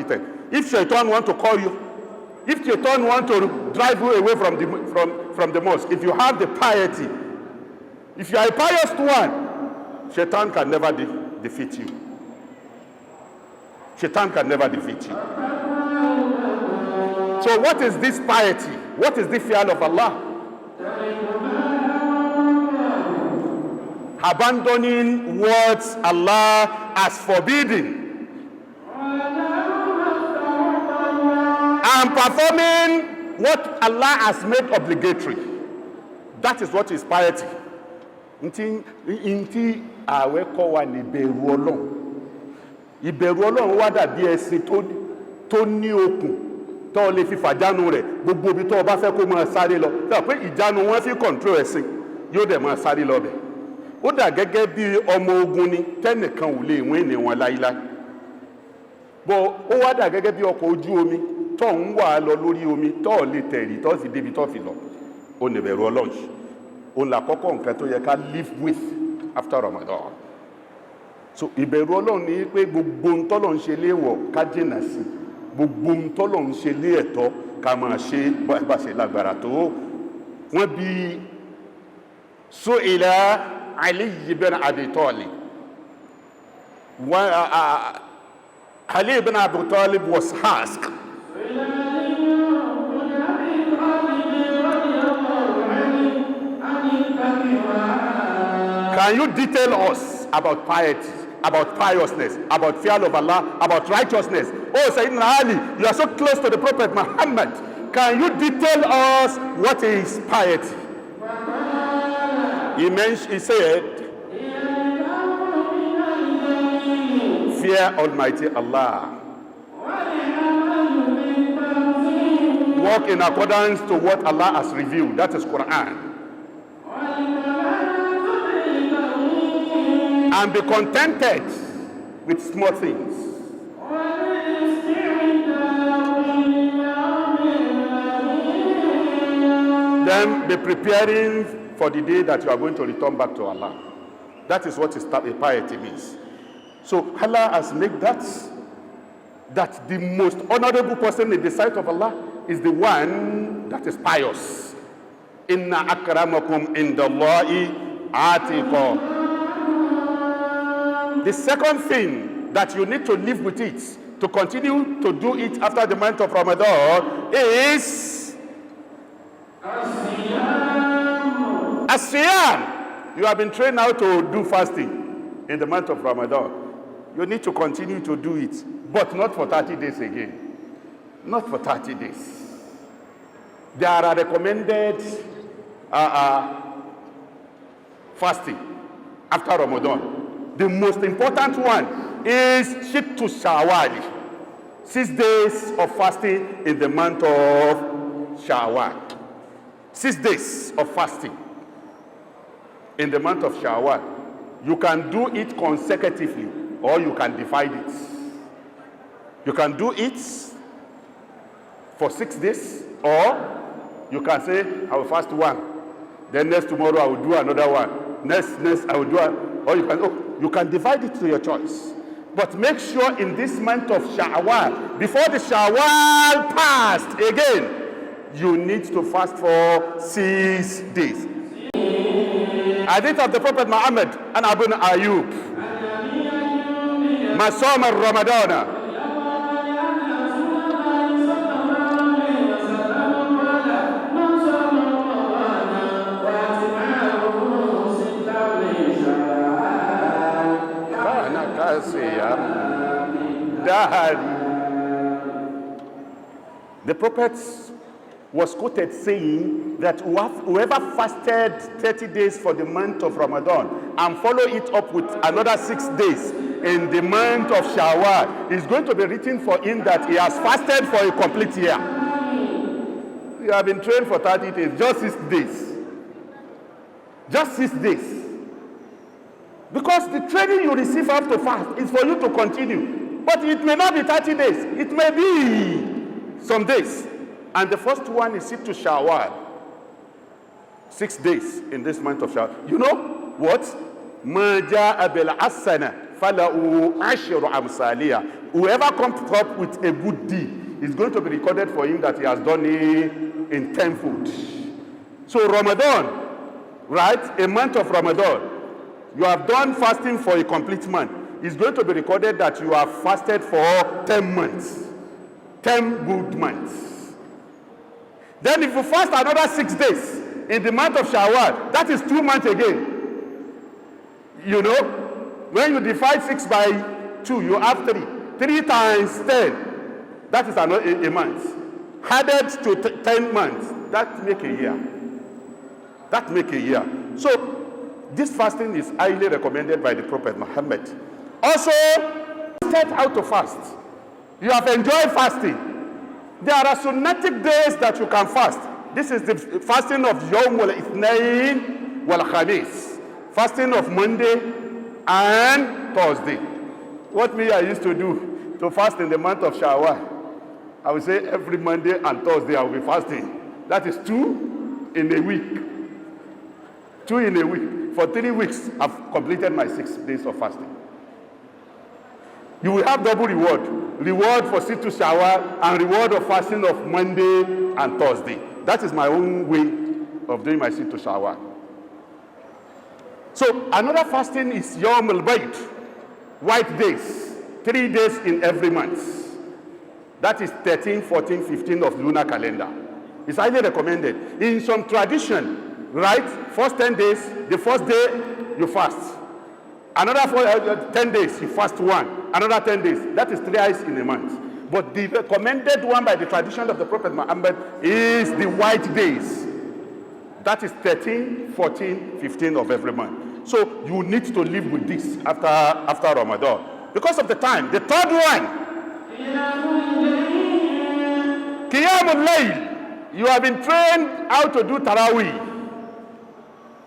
prohibited. If Shaitan want to call you, if Shaitan want to drive you away from the mosque, if you have the piety, if you are a pious one, Shaitan can never defeat you. Shaitan can never defeat you. So what is this piety? What is the fear of Allah? Abandoning what Allah has forbidden and performing what Allah has made obligatory. That is what is piety. Inti àwẹ̀ kọ́ wa ní ìbẹ̀rù Ọlọ́run. Ìbẹ̀rù Ọlọ́run wá dàbí ẹṣin tó ní okùn tó lè fi fàjánu rẹ̀ gbogbo ibi tó bá fẹ́ kó máa sáré lọ. Tó pé ìjánu wọn fi control ẹṣin yóò dẹ̀ máa sáré lọ bẹ̀. Ó dà gẹ́gẹ́ bí ọmọ ogun ni tẹ́nìkan ò lè wín ní wọn láíláí. Bọ́ ó wá dà gẹ́gẹ́ bí ọkọ̀ ojú omi tó ń wà lọ lórí omi tó lè tẹ̀rì tó sì débi tó fi lọ. Ó ní ìbẹ̀rù Ọlọ́run. Òun làkọ́kọ́ nǹkan tó yẹ ká live with after Ramadan. So ìbẹ̀rù Ọlọ́run ni pé gbogbo ntọ́lọ̀ ń ṣe léèwọ̀ ká jìnà sí, gbogbo ntọ́lọ̀ ń ṣe lé ẹ̀tọ́ ká máa ṣe bá ṣe lágbára tó. Wọ́n bi Su'ila Ali ibn Abi Talib. Ali ibn Abi Talib was asked, can you detail us about piety, about piousness, about fear of Allah, about righteousness? Oh, Sayyidina Ali, you are so close to the Prophet Muhammad. Can you detail us what is piety? He said, fear Almighty Allah. Walk in accordance to what Allah has revealed. That is Quran. And be contented with small things. Then be preparing for the day that you are going to return back to Allah. That is what a piety means. So Allah has made that the most honorable person in the sight of Allah is the one that is pious. Inna akramakum indallahi atiqa. The second thing that you need to live with it, to continue to do it after the month of Ramadan, is As-Siyam. You have been trained now to do fasting in the month of Ramadan. You need to continue to do it, but not for 30 days again. Not for 30 days. There are recommended fasting after Ramadan. The most important one is Shittu Shawwal, 6 days of fasting in the month of Shawwal. 6 days of fasting in the month of Shawwal. You can do it consecutively or you can divide it. You can do it for 6 days, or you can say, I will fast one, then next tomorrow I will do another one, next I will do one, or you can divide it to your choice. But make sure in this month of Shawwal, before the Shawwal passed again, you need to fast for 6 days. Hadith of the Prophet Muhammad and Abu Ayyub. Masama Ramadana. The Prophet was quoted saying that whoever fasted 30 days for the month of Ramadan and follow it up with another 6 days in the month of Shawwal is going to be written for him that he has fasted for a complete year. You have been trained for 30 days, just 6 days. Just 6 days. Because the training you receive after fast is for you to continue. But it may not be 30 days. It may be some days. And the first one is Sittu Shawwal. 6 days in this month of Shawwal. You know what? Ma ja'a bil hasana falahu ashru amsaliyah. whoever comes up with a good deed is going to be recorded for him that he has done it in tenfold. So Ramadan, right, a month of Ramadan, you have done fasting for a complete month. It's going to be recorded that you have fasted for 10 months, 10 good months. Then if you fast another 6 days in the month of Shawwal, that is 2 months again. You know, when you divide 6 by 2, you have 3. 3 times 10, that is a month. Added to 10 months, that make a year. That make a year. So this fasting is highly recommended by the Prophet Muhammad. Also, set out to fast. You have enjoyed fasting. There are sunnatic days that you can fast. This is the fasting of Yawm al-Ithnain wal-Khamis. Fasting of Monday and Thursday. What I used to do to fast in the month of Shawwal, I would say every Monday and Thursday I will be fasting. That is 2 in a week. 2 in a week. For 3 weeks, I've completed my 6 days of fasting. You will have double reward. Reward for Sittu Shawwal and reward of fasting of Monday and Thursday. That is my own way of doing my Sittu Shawwal. So another fasting is Yawm al-Bayt, white days, 3 days in every month. That is 13, 14, 15 of lunar calendar. It's highly recommended. In some tradition, right, first 10 days, the first day you fast. Another 10 days, you fast 1. Another 10 days, that is 3 days in a month. But the recommended one by the tradition of the Prophet Muhammad is the white days. That is 13, 14, 15 of every month. So you need to live with this after Ramadan. Because of the time. The third one, Qiyamul Layl. You have been trained how to do Taraweeh.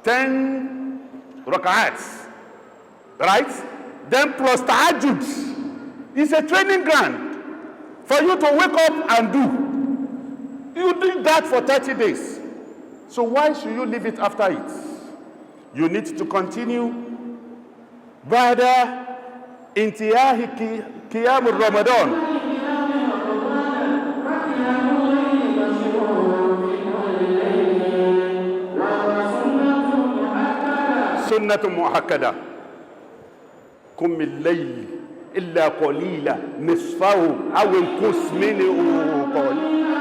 10 rak'ats. Right? Then plus Tahajjud. It's a training ground for you to wake up and do. You do that for 30 days. So why should you leave it after it? You need to continue. Ba'da intiyahi qiyamul Ramadan. Sunnatun mu'akkada. قم الليل إلا قليلا نصفه أو انقص منه قليلا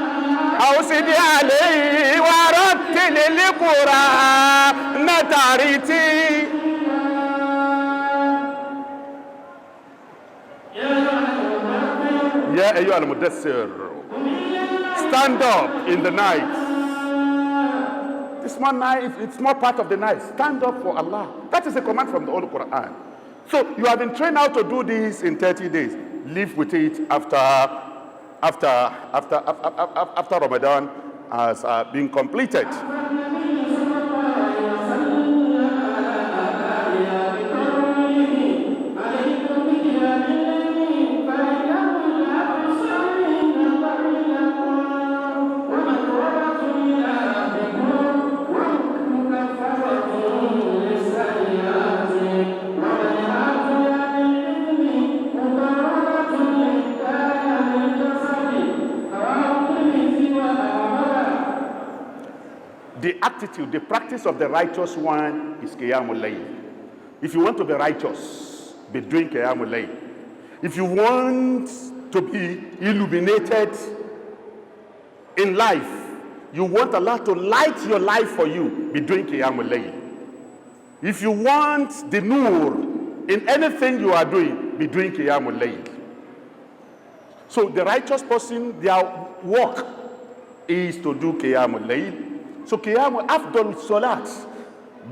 أو زد عليه ورتل القرآن ترتيلا. يا أيها المدثر, stand up in the night. It's not night, it's not part of the night. Stand up for Allah. That is a command from the Holy Quran. So you have been trained how to do this in 30 days. Live with it after Ramadan has been completed. The attitude, the practice of the righteous one is Qiyamul Layl. If you want to be righteous, be doing Qiyamul Layl. If you want to be illuminated in life, you want Allah to light your life for you, be doing Qiyamul Layl. If you want the nur in anything you are doing, be doing Qiyamul Layl. So the righteous person, their work is to do Qiyamul Layl. So Qiyamul Afdal Salat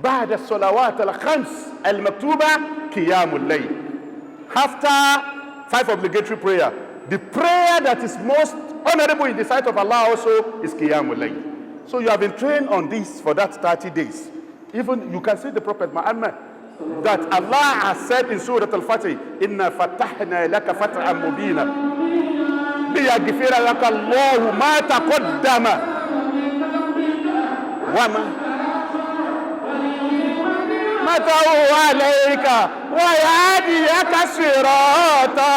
Ba'da Salawat al-Khams al-Maktuba Qiyamul Layl. After 5 obligatory prayer, the prayer that is most honorable in the sight of Allah also is Qiyamul Layl. So you have been trained on this for that 30 days. Even you can see the Prophet Muhammad that Allah has said in Surah Al-Fatih, Inna fatahna laka fat'an mubina liyaghfira laka Allahu ma taqaddama وما متعوا عليك ويهديك صراطا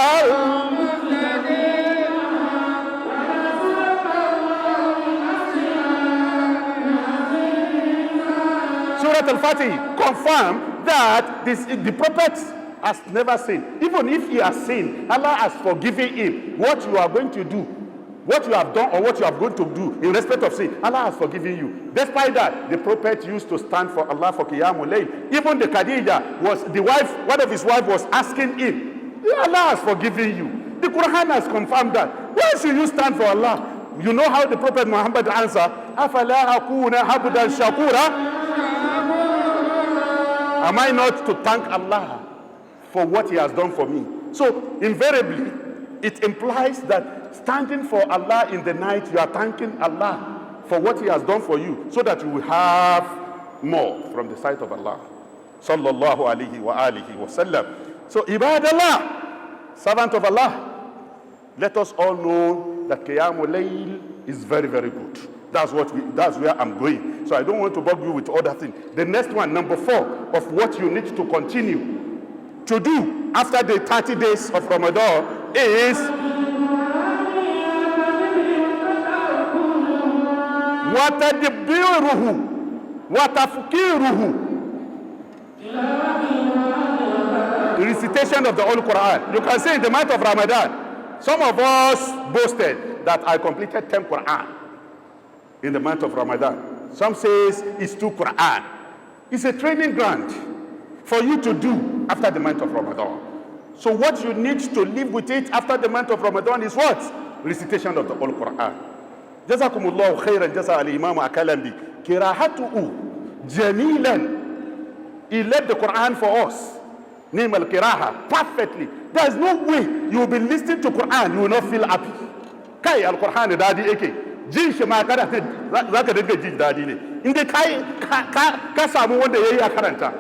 Surat Al-Fatih confirm that the Prophet has never sinned. Even if he has sinned, Allah has forgiven him. What you are going to do, what you have done or what you are going to do in respect of sin, Allah has forgiven you. Despite that, the Prophet used to stand for Allah for Qiyamul Layl. Even the Khadija was the wife, one of his wives was asking him, Allah has forgiven you. The Quran has confirmed that. Why should you stand for Allah? You know how the Prophet Muhammad answered, Afala akuna habudan shakura? Am I not to thank Allah for what he has done for me? So invariably, it implies that standing for Allah in the night, you are thanking Allah for what he has done for you, so that you will have more from the sight of Allah. Sallallahu alayhi wa alihi wa sallam. So ibadallah, servant of Allah, let us all know that Qiyamul Layl is very, very good. That's where I'm going. So I don't want to bug you with other things. The next one, number 4, of what you need to continue to do after the 30 days of Ramadan is watadbiruhu, watafkiruhu, the recitation of the Holy Quran. You can see in the month of Ramadan, some of us boasted that I completed 10 Quran in the month of Ramadan. Some says it's 2 Quran. It's a training ground for you to do after the month of Ramadan. So what you need to live with it after the month of Ramadan is what? Recitation of the Holy Quran. Jazakumullahu khairan jaza al-imam akalambi. Kirahatu'u jamilan. He led the Quran for us. Name al-kiraha perfectly. There is no way you will be listening to Quran, you will not feel happy. Kai al-Quran dadi eke. Jin shi ma kada zaka dinga jin dadi ne. Inda kai ka samu wanda yayi a karanta.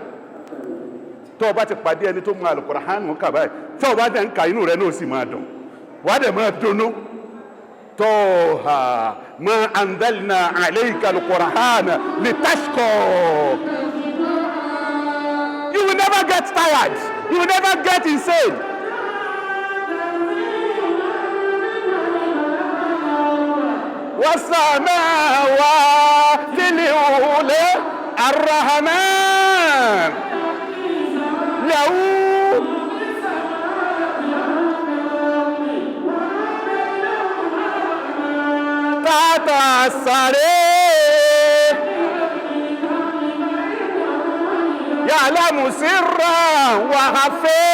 To ba ta pàdé ẹni tó mọ al-Quran mo ka báyìí. To ba den ka inú rẹ̀ no sì máa dùn. Wa de ma dùnnú. Toha ma anzalna alayka al-Qur'ana litashqa. You will never get tired. You will never get insane. وَالسَّمَاوَاتِ الْعُلَى الرَّحْمَنُ لَهُ تَعْتَصَّرِ يَعْلَمُ سِرًّا وَخَفِيًّا.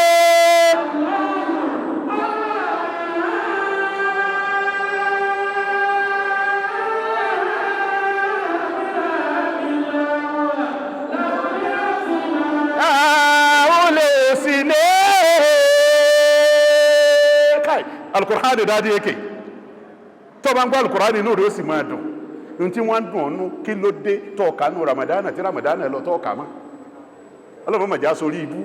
Al-Qur'an dadi yake tó bá ń gbọ́ Al-Qur'an inú rẹ̀ ó sì máa dùn ntí wọ́n dùn ọ̀nù kí ló dé tó kà nù Ramadan àti Ramadan lọ tó kà mọ́ ọlọ́run má jà sórí ibú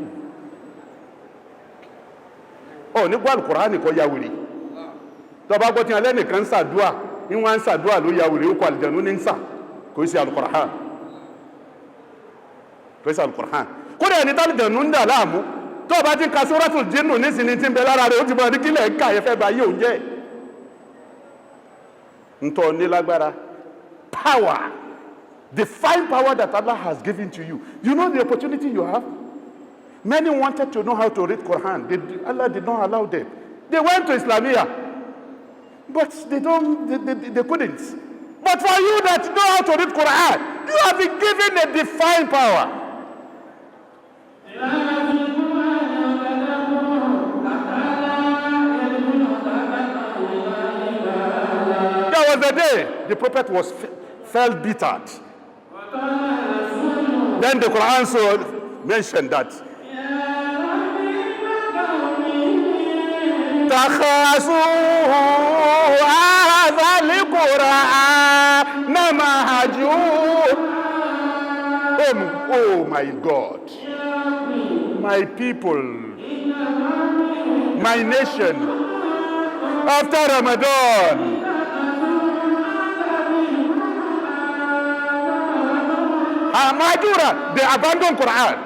ọ̀ ní gbọ́ Al-Qur'an kọ́ ya wèrè tó bá gbọ́ tí alẹ́ nìkan ń ṣàdúà ní wọ́n ń ṣàdúà ló ya wèrè ó kọ́ àlìjẹ̀nú ní ń sà kò sí Al-Qur'an kò sí Al-Qur'an kódà ẹni tá àlìjẹ̀nú ń dà láàmú tó bá ti ka Suratul Jinnu nísìnyí tí ń bẹ lára rẹ̀ ó ti mọ̀ ní kílẹ̀ ń kà yẹ fẹ́ bá yé òun jẹ́ ntọ́ ní lágbára power, the fine power that Allah has given to you. You know the opportunity you have? Many wanted to know how to read Quran. Allah did not allow them. They went to Islamia, but they couldn't. But for you that know how to read Quran, you have been given a divine power. There was a day the Prophet felt bittered. Then the Quran mentioned that oh my God, my people, my nation, after Ramadan, they abandoned Quran.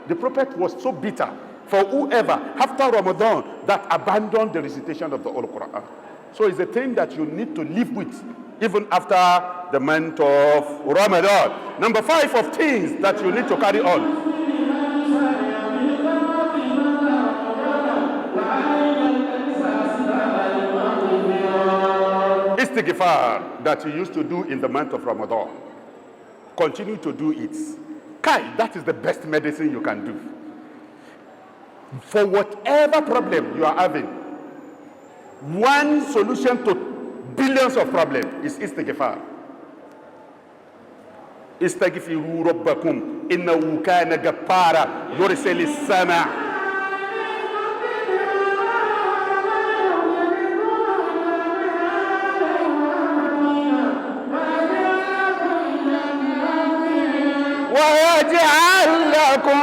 The Prophet was so bitter for whoever after Ramadan that abandoned the recitation of the Holy Quran. So it's a thing that you need to live with even after the month of Ramadan. Number 5 of things that you need to carry on. Istighfar that you used to do in the month of Ramadan. Continue to do it. Kai, that is the best medicine you can do. For whatever problem you are having, one solution to billions of problems is istighfar. Istaghfiru rabbakum innahu kana ghaffara yursilis sama' wa yaj'al lakum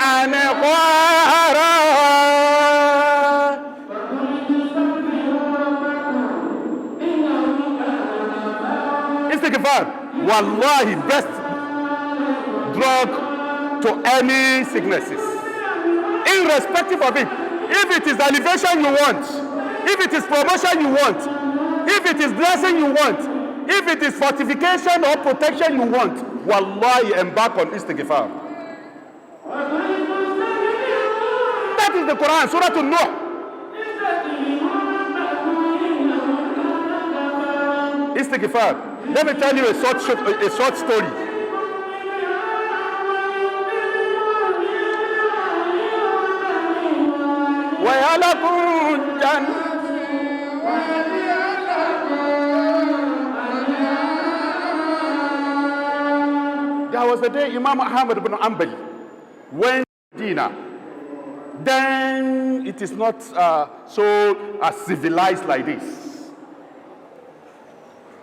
anqara. Istighfar, wallahi, best drug to any sicknesses, irrespective of it. If it is elevation you want, if it is promotion you want, if it is blessing you want, if it is fortification or protection you want, wallahi, embark on istighfar. That is the Quran, Surah An-Nuh. Istighfar. Let me tell you a short story. There was a day Imam Ahmad ibn Hanbal went to Medina. Then it is not so civilized like this.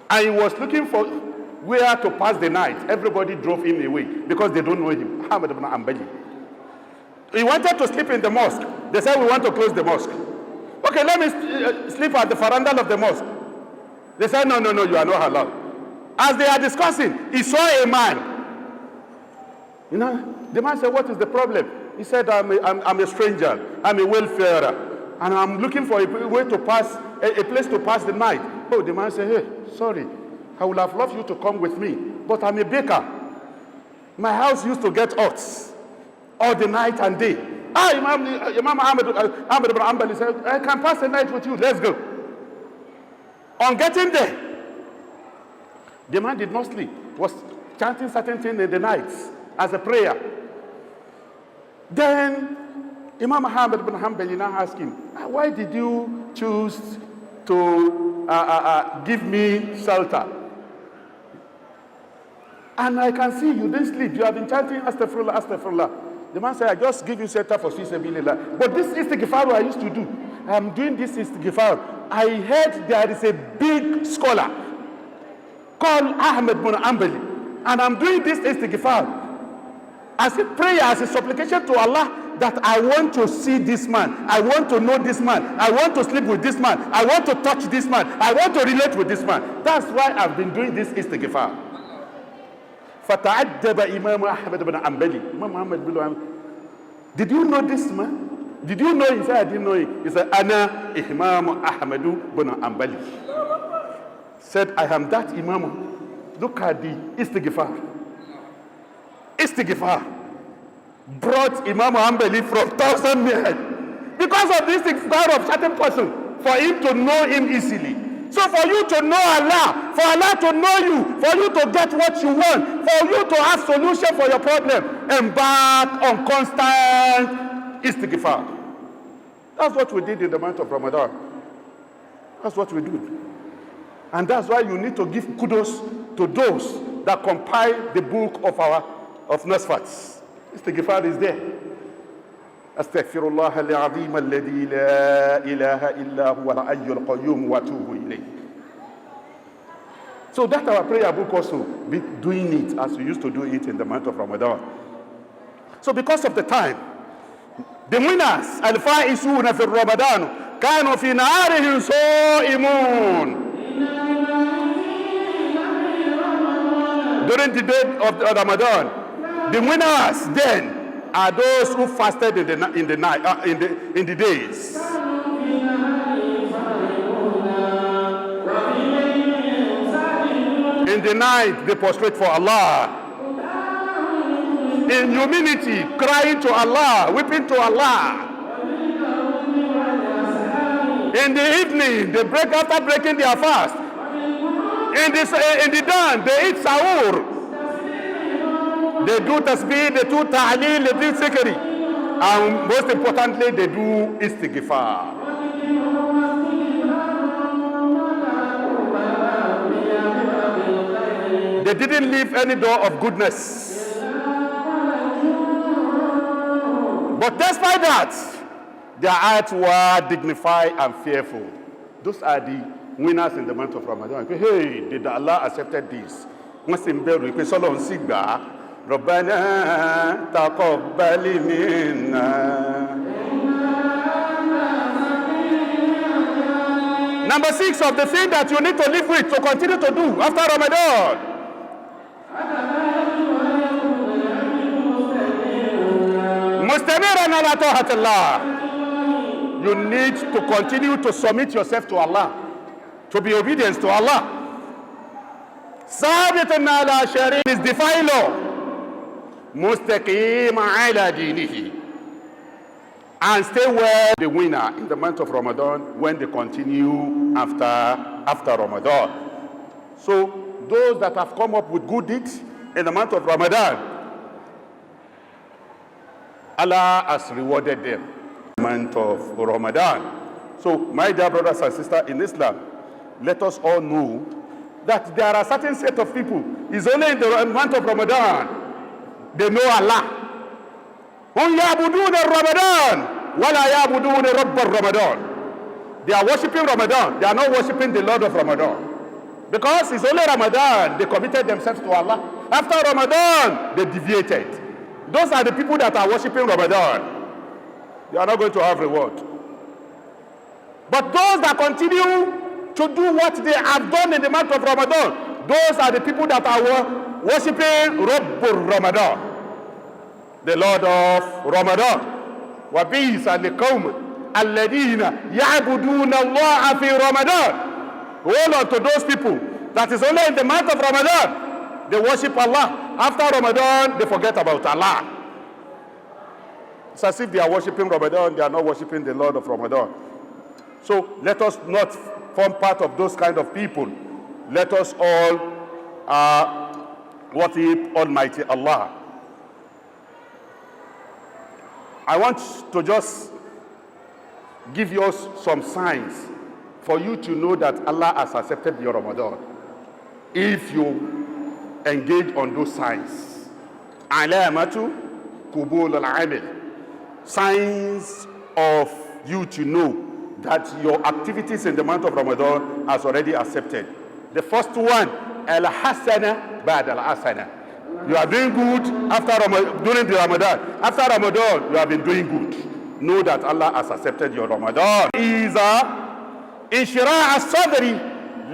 And he was looking for where to pass the night. Everybody drove him away because they don't know him. Ahmad ibn Hanbali. He wanted to sleep in the mosque. They said, we want to close the mosque. Okay, let me sleep at the veranda of the mosque. They said, no, you are not allowed. As they are discussing, he saw a man. You know, the man said, what is the problem? He said, I'm a stranger. I'm a wayfarer. And I'm looking for a way to pass, a place to pass the night. Oh, the man said, hey, sorry, I would have loved you to come with me, but I'm a baker. My house used to get hot all the night and day. Imam Ahmad ibn Hanbal said, I can pass the night with you, let's go. On getting there, the man did not sleep, was chanting certain things in the nights as a prayer. Then Imam Ahmad ibn Hanbal now asked him, why did you choose to give me shelter? And I can see you didn't sleep. You have been chanting astaghfirullah, astaghfirullah. The man said, I just give you shelter for fisabilillah. But this istighfar I used to do, I'm doing this istighfar. I heard there is a big scholar called Ahmad ibn Hanbal, and I'm doing this istighfar as a prayer, as a supplication to Allah, that I want to see this man, I want to know this man, I want to sleep with this man, I want to touch this man, I want to relate with this man. That's why I've been doing this istighfar. فَتَعَدَّبَ Imam Ahmad ibn Hanbali. Imam Ahmad ibn Hanbali, did you know this man? Did you know him? He said, I didn't know him. He said, Ana Imam Ahmad ibn Hanbali. Said, I am that Imam. Look at the istighfar. Istighfar brought Imam Hanbali from 1,000 men because of this istighfar of certain person, for him to know him easily. So for you to know Allah, for Allah to know you, for you to get what you want, for you to have solution for your problem, embark on constant istighfar. That's what we did in the month of Ramadan. That's what we do. And that's why you need to give kudos to those that compile the book of NASFAT. Istighfar is there. Astaghfirullah al-azim alladhi la ilaha illa huwa al-hayyul qayyum wa atubu ilayh. So that's our prayer book also, be doing it as we used to do it in the month of Ramadan. So because of the time, the winners, al-faizuna fi Ramadan, kanu fi naharihim sa'imun. During the day of Ramadan, the winners then are those who fasted in the days. In the night, they prostrate for Allah. In humility, crying to Allah, weeping to Allah. In the evening, they break after breaking their fast. In the dawn, they eat sahur. They do tasbih, they do ta'leel, they do zikri. And most importantly, they do istighfar. They didn't leave any door of goodness. But despite that, their hearts were dignified and fearful. Those are the winners in the month of Ramadan. Hey, did Allah accepted this? ربنا تقبل منا. Number 6 of the thing that you need to live with, to continue to do after Ramadan. مستمرا على طاعة الله. You need to continue to submit yourself to Allah, to be obedient to Allah. ثابتا على شريعة is define law. مستقيم على دينه. And stay well, the winner in the month of Ramadan when they continue after Ramadan. So those that have come up with good deeds in the month of Ramadan, Allah has rewarded them in the month of Ramadan. So my dear brothers and sisters in Islam, let us all know that there are certain set of people, it's only in the month of Ramadan they know Allah. هم يعبدون الرمضان ولا يعبدون رب الرمضان. They are worshiping Ramadan, they are not worshiping the Lord of Ramadan. Because it's only Ramadan they committed themselves to Allah. After Ramadan they deviated. Those are the people that are worshiping Ramadan. They are not going to have reward. But those that continue to do what they have done in the month of Ramadan, those are the people that are worshiping Rabbul Ramadan, the Lord of Ramadan. وَبِيسَ لِقَوْمٍ الَّذِينَ يَعْبُدُونَ اللَّهَ فِي Ramadan. Hold on to those people that is only in the month of Ramadan they worship Allah. After Ramadan they forget about Allah. It's as if they are worshiping Ramadan, they are not worshiping the Lord of Ramadan. So let us not form part of those kind of people. Let us all worship Almighty Allah. I want to just give you some signs for you to know that Allah has accepted your Ramadan. If you engage on those signs. Alamatu qubul al-amal. Signs of you to know that your activities in the month of Ramadan has already accepted. The first one, al-hasana ba'd al-hasana. You are doing good during the Ramadan. After Ramadan, you have been doing good. Know that Allah has accepted your Ramadan. Is inshira' as-sadri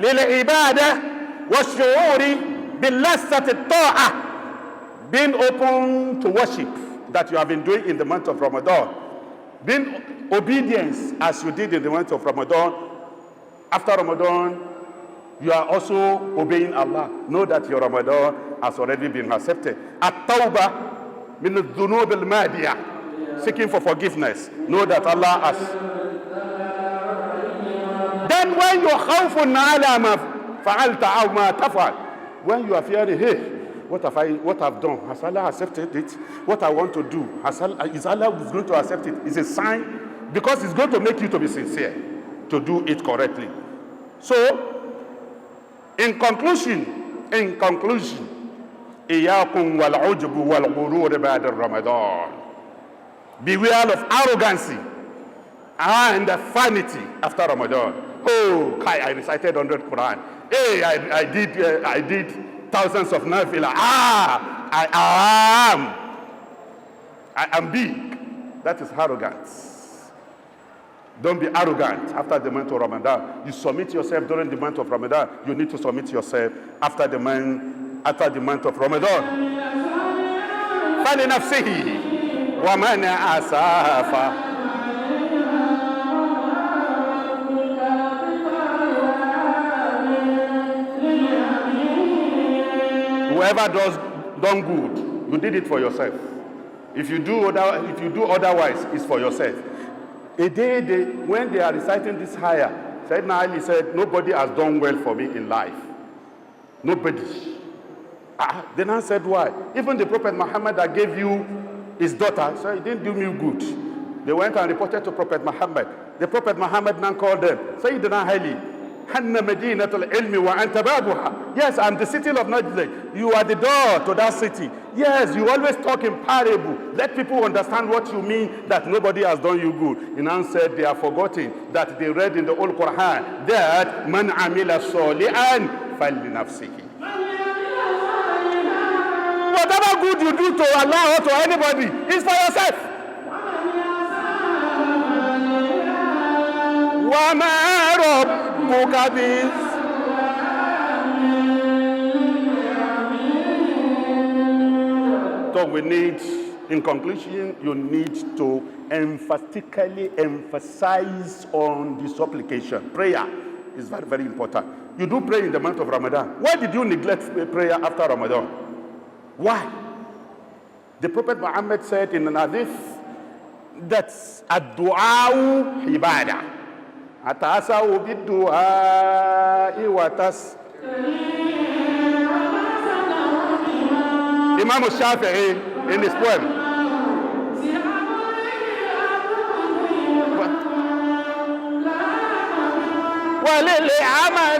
lil-ibadah wa-shu'uri bil-lazzati at-ta'ah. Being open to worship that you have been doing in the month of Ramadan. Being obedience as you did in the month of Ramadan. After Ramadan, you are also obeying Allah. Know that your Ramadan has already been accepted. At-tawbah min al-dhunub al-madiyah. Seeking for forgiveness. Know that Allah has. Then when you khawfun ala ma fa'alta aw ma taf'al, when you are fearing, hey, what I've done? Has Allah accepted it? What I want to do? Is Allah going to accept it? It's a sign, because it's going to make you to be sincere, to do it correctly. So, in conclusion, إِيَّاكُمْ وَالْعُجْبُ وَالْغُرُورِ بَعْدَ Ramadan. Beware of arrogancy and vanity after Ramadan. Oh, I recited 100 Quran. Hey, I did thousands of nafila. I am big. That is arrogance. Don't be arrogant after the month of Ramadan. You submit yourself during the month of Ramadan. You need to submit yourself after the month of Ramadan. فَلِنَفْسِهِ وَمَنْ أَسَافَ. whoever does done good, you did it for yourself. If you do otherwise, it's for yourself. A day when they are reciting this higher, Sayyidina Ali said, nobody has done well for me in life. Nobody. They now said, why? Even the Prophet Muhammad that gave you his daughter, so he didn't do me good. They went and reported to Prophet Muhammad. The Prophet Muhammad now called them, Sayyidina Ali, Hanna Madinatul Ilmi wa anta babuha. Yes, I'm the city of knowledge. You are the door to that city. Yes, you always talk in parable. Let people understand what you mean, that nobody has done you good. He now said they are forgetting that they read in the old Quran that man amila solihan fali nafsihi. Whatever good you do to Allah or to anybody is for yourself. Wa ma rabbuka bis. So we need, in conclusion, you need to emphatically emphasize on the supplication. Prayer is very, very important. You do pray in the month of Ramadan. Why did you neglect prayer after Ramadan? Why? The Prophet Muhammad said in an hadith that ad-du'a ibadah. Atasawu bid-du'a wa tas. Imam Shafi'i in his poem. Walil amal.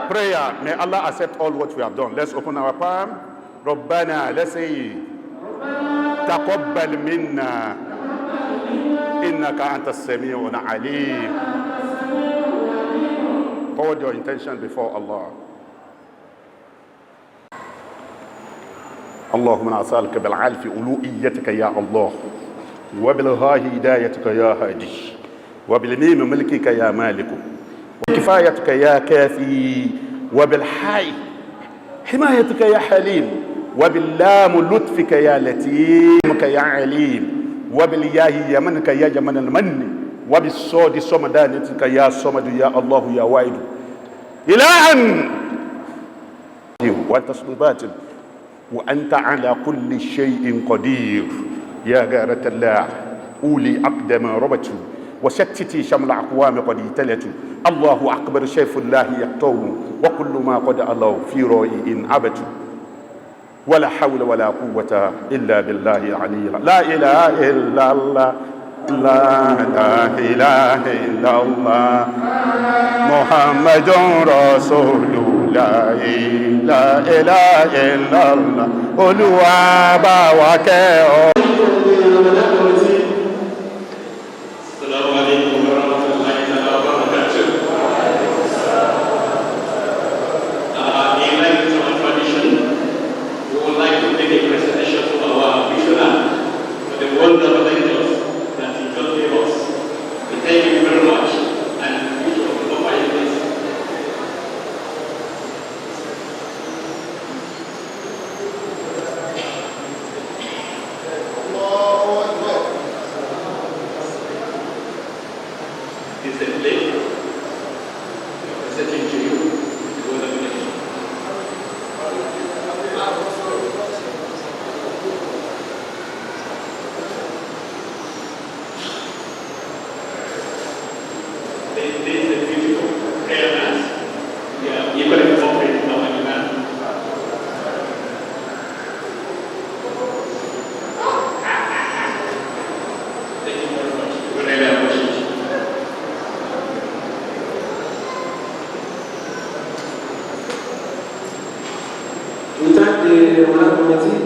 Prayer. May Allah accept all what we have done. Let's open our palm. Rabbana, let's say, taqabbal minna, innaka anta as-sami'ul alim. Hold your intention before Allah. اللهم أسألك بالعلف ألوئيتك يا الله وبالغاء هدايتك يا هادي وبالميم ملكك يا مالك وكفايتك يا كافي وبالحي حمايتك يا حليم وباللام لطفك يا لطيفك يا عليم وبالياء يمنك يا يمن المن وبالصاد صمدانتك يا صمد يا الله يا واحد إلها وأنت صلبات وأنت على كل شيء قدير يا غارة الله أولي أقدم ربته وشتتي شمل أقوام قد اتلت الله أكبر شيف الله يقطوه وكل ما قد الله في رأي إن عبت ولا حول ولا قوة إلا بالله العلي لا إله إلا الله لا إله إلا الله محمد رسول الله لا إله إلا الله Olúwa bá wa kẹ́ ọ. Assalamu alaikum wa rahmatullahi wa barakatuh. In line with our tradition, we would like to make a presentation to our missionary for the wonderful angels that he just gave us. We thank you very much and we wish you to offer you this. This is a play presenting to you the word of nation. This is a beautiful prayer dance. We are equally incorporating our IMAM. Thank you very much. We really appreciate it. We thank the Honorable Committee